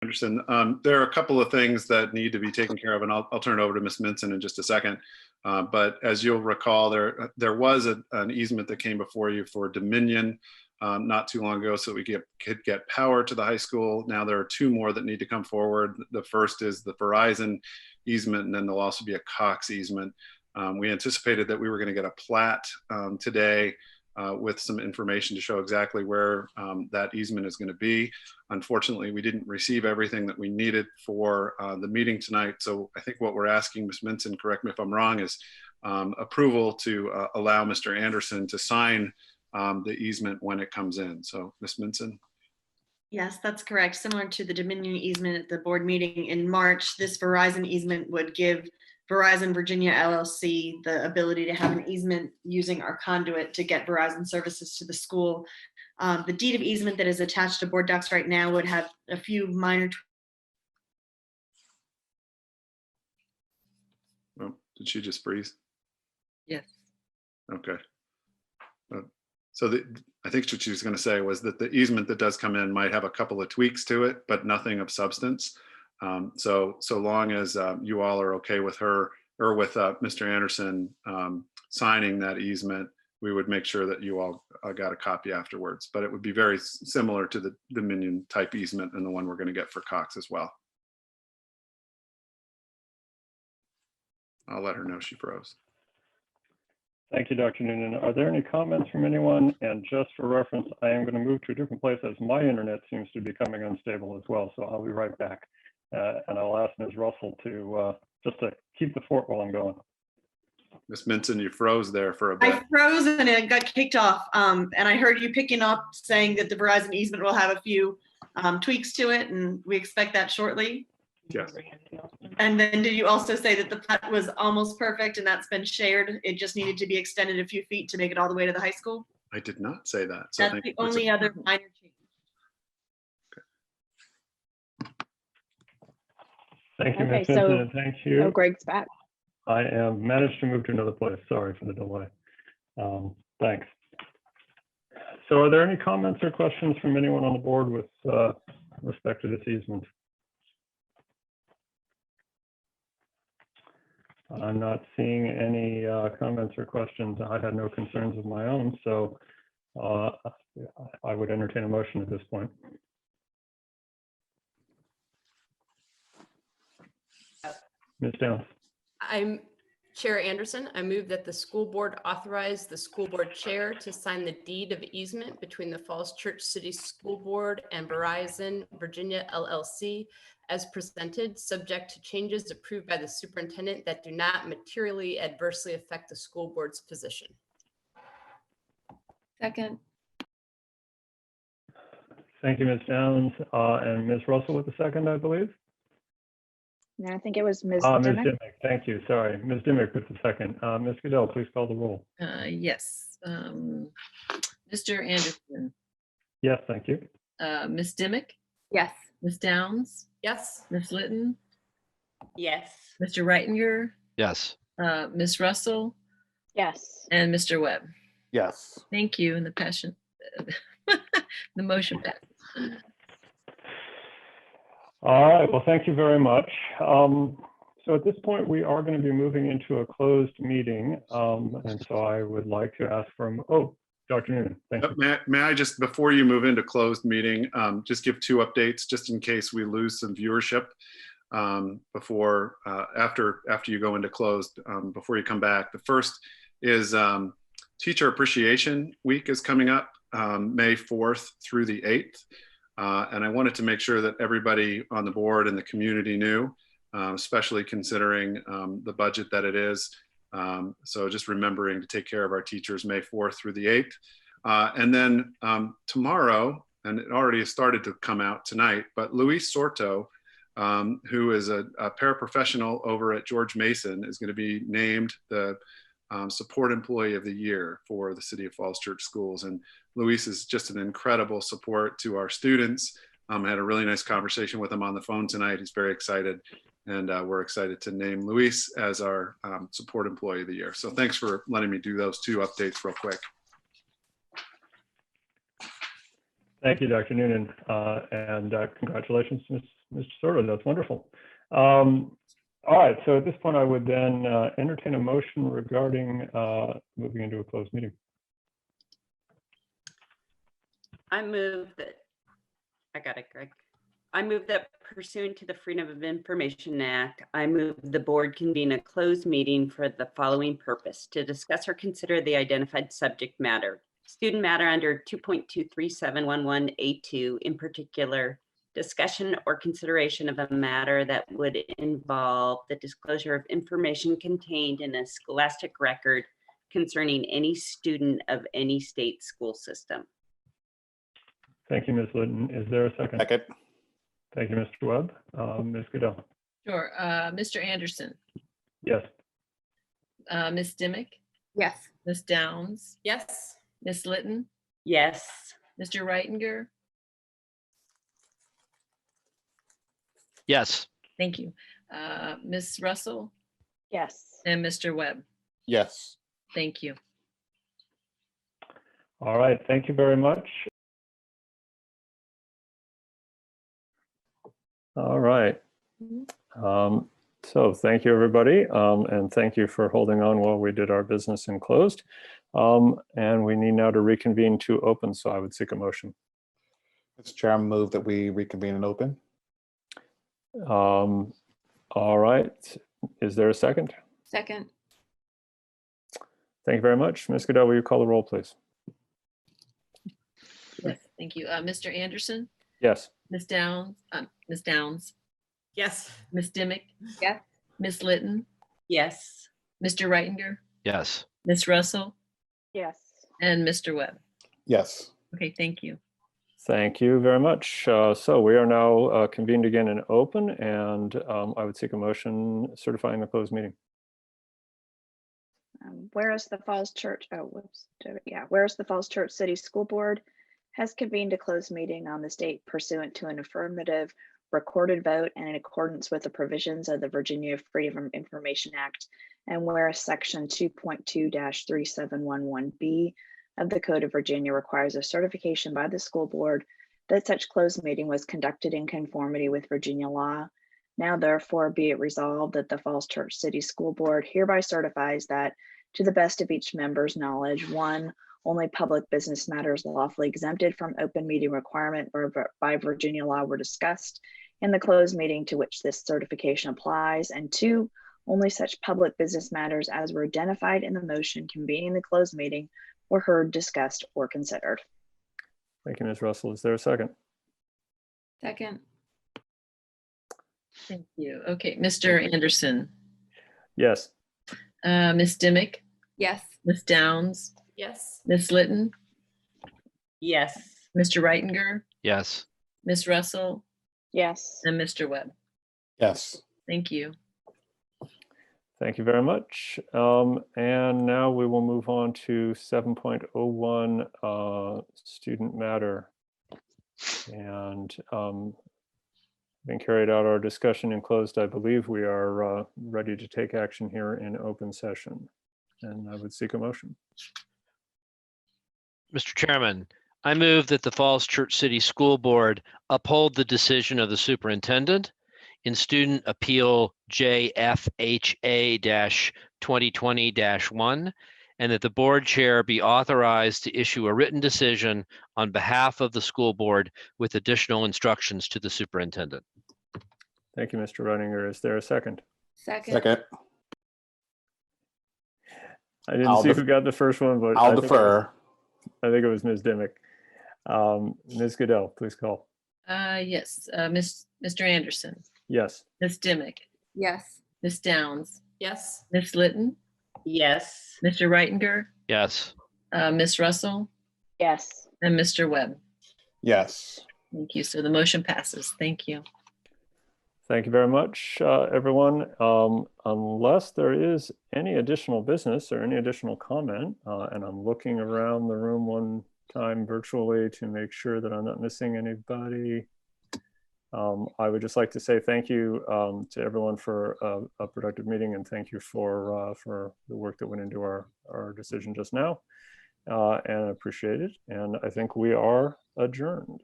Anderson. There are a couple of things that need to be taken care of, and I'll turn it over to Ms. Minson in just a second. But as you'll recall, there was an easement that came before you for Dominion not too long ago, so we could get power to the high school. Now there are two more that need to come forward. The first is the Verizon easement, and then there'll also be a Cox easement. We anticipated that we were going to get a plat today with some information to show exactly where that easement is going to be. Unfortunately, we didn't receive everything that we needed for the meeting tonight. So I think what we're asking, Ms. Minson, correct me if I'm wrong, is approval to allow Mr. Anderson to sign the easement when it comes in. So Ms. Minson. Yes, that's correct. Similar to the Dominion easement at the board meeting in March, this Verizon easement would give Verizon Virginia LLC the ability to have an easement using our conduit to get Verizon services to the school. The deed of easement that is attached to board docs right now would have a few minor. Oh, did she just freeze? Yes. Okay. So I think what she was going to say was that the easement that does come in might have a couple of tweaks to it, but nothing of substance. So long as you all are okay with her or with Mr. Anderson signing that easement, we would make sure that you all got a copy afterwards. But it would be very similar to the Dominion type easement and the one we're going to get for Cox as well. I'll let her know she froze. Thank you, Dr. Noonan. Are there any comments from anyone? And just for reference, I am going to move to a different place as my internet seems to be becoming unstable as well. So I'll be right back. And I'll ask Ms. Russell to just to keep the fort while I'm going. Ms. Minson, you froze there for a bit. I froze and it got kicked off. And I heard you picking up saying that the Verizon easement will have a few tweaks to it, and we expect that shortly. Yes. And then did you also say that the plat was almost perfect and that's been shared? It just needed to be extended a few feet to make it all the way to the high school? I did not say that. So That's the only other minor change. Thank you, Okay, Ms. Minson, and thank you. Oh, Greg's back. I am managed to move to another place. Sorry for the delay. Thanks. So are there any comments or questions from anyone on the board with respect to this easement? I'm not seeing any comments or questions. I had no concerns of my own, so I would entertain a motion at this point. Ms. Downs. I'm Chair Anderson. I move that the school board authorize the school board chair to sign the deed of easement between the Falls Church City School Board and Verizon Virginia LLC as presented, subject to changes approved by the superintendent that do not materially adversely affect the school board's position. Second. Thank you, Ms. Downs, and Ms. Russell with the second, I believe. No, I think it was Ms. Ms. Dimick. Dimick, thank you. Sorry, Ms. Dimick with the second. Ms. Goodell, please call the roll. Yes. Mr. Anderson, Yes, thank you. Ms. Dimick, Yes. Ms. Downs, Yes. Ms. Litton, Yes. Mr. Reitinger, Yes. Ms. Russell, Yes. and Mr. Webb. Yes. Thank you. And the motion passes. All right, well, thank you very much. So at this point, we are going to be moving into a closed meeting. And so I would like to ask from, oh, Dr. Noonan, thank you. May I just, before you move into closed meeting, just give two updates just in case we lose some viewership before, after you go into closed, before you come back. The first is Teacher Appreciation Week is coming up May 4th through the 8th. And I wanted to make sure that everybody on the board and the community knew, especially considering the budget that it is. So just remembering to take care of our teachers May 4th through the 8th. And then tomorrow, and it already started to come out tonight, but Luis Sorto, who is a paraprofessional over at George Mason, is going to be named the Support Employee of the Year for the City of Falls Church Schools. And Luis is just an incredible support to our students. I had a really nice conversation with him on the phone tonight. He's very excited, and we're excited to name Luis as our Support Employee of the Year. So thanks for letting me do those two updates real quick. Thank you, Dr. Noonan, and congratulations to Mr. Sordo, that's wonderful. All right, so at this point, I would then entertain a motion regarding moving into a closed meeting. I move that, I got it, Greg. I move that pursuant to the Freedom of Information Act, I move the board convene a closed meeting for the following purpose: to discuss or consider the identified subject matter, student matter under 2.23711A2, in particular, discussion or consideration of a matter that would involve the disclosure of information contained in a scholastic record concerning any student of any state school system. Thank you, Ms. Litton. Is there a second? Second. Thank you, Mr. Webb. Ms. Goodell? Sure. Mr. Anderson, Yes. Ms. Dimick, Yes. Ms. Downs, Yes. Ms. Litton, Yes. Mr. Reitinger. Yes. Thank you. Ms. Russell Yes. and Mr. Webb. Yes. Thank you. All right, thank you very much. All right. So thank you, everybody, and thank you for holding on while we did our business in closed. And we need now to reconvene to open, so I would seek a motion. Mr. Chair, I move that we reconvene and open. All right, is there a second? Second. Thank you very much. Ms. Goodell, will you call the roll, please? Yes, thank you. Mr. Anderson, Yes. Ms. Downs, Ms. Downs, Yes. Ms. Dimick. Yes. Ms. Litton, Yes. Mr. Reitinger, Yes. Ms. Russell, Yes. and Mr. Webb. Yes. Okay, thank you. Thank you very much. So we are now convened again in open, and I would seek a motion certifying the closed meeting. Whereas the Falls Church, whereas the Falls Church City School Board has convened a closed meeting on this date pursuant to an affirmative recorded vote and in accordance with the provisions of the Virginia Freedom of Information Act, and whereas section 2.2-3711B of the Code of Virginia requires a certification by the school board that such closed meeting was conducted in conformity with Virginia law. Now therefore be it resolved that the Falls Church City School Board hereby certifies that, to the best of each member's knowledge, 1, only public business matters lawfully exempted from open meeting requirement or by Virginia law were discussed in the closed meeting to which this certification applies, and 2, only such public business matters as were identified in the motion convening the closed meeting were heard, discussed, or considered. Thank you, Ms. Russell. Is there a second? Second. Thank you. Okay, Mr. Anderson, Yes. Ms. Dimick, Yes. Ms. Downs, Yes. Ms. Litton, Yes. Mr. Reitinger, Yes. Ms. Russell, Yes. and Mr. Webb. Yes. Thank you. Thank you very much. And now we will move on to 7.01 student matter. And having carried out our discussion in closed, I believe we are ready to take action here in open session. And I would seek a motion. Mr. Chairman, I move that the Falls Church City School Board uphold the decision of the superintendent in Student Appeal JFHA-2020-1, and that the board chair be authorized to issue a written decision on behalf of the school board with additional instructions to the superintendent. Thank you, Mr. Reitinger. Is there a second? Second. Second. I didn't I'll see who got the first one, but I'll defer. I think it was Ms. Dimick. Ms. Goodell, please call. Yes, Mr. Anderson, Yes. Ms. Dimick, Yes. Ms. Downs, Yes. Ms. Litton, Yes. Mr. Reitinger, Yes. Ms. Russell, Yes. and Mr. Webb. Yes. Thank you. So the motion passes. Thank you. Thank you very much, everyone. Unless there is any additional business or any additional comment, and I'm looking around the room one time virtually to make sure that I'm not missing anybody. I would just like to say thank you to everyone for a productive meeting, and thank you for the work that went into our decision just now, and I appreciate it. And I think we are adjourned.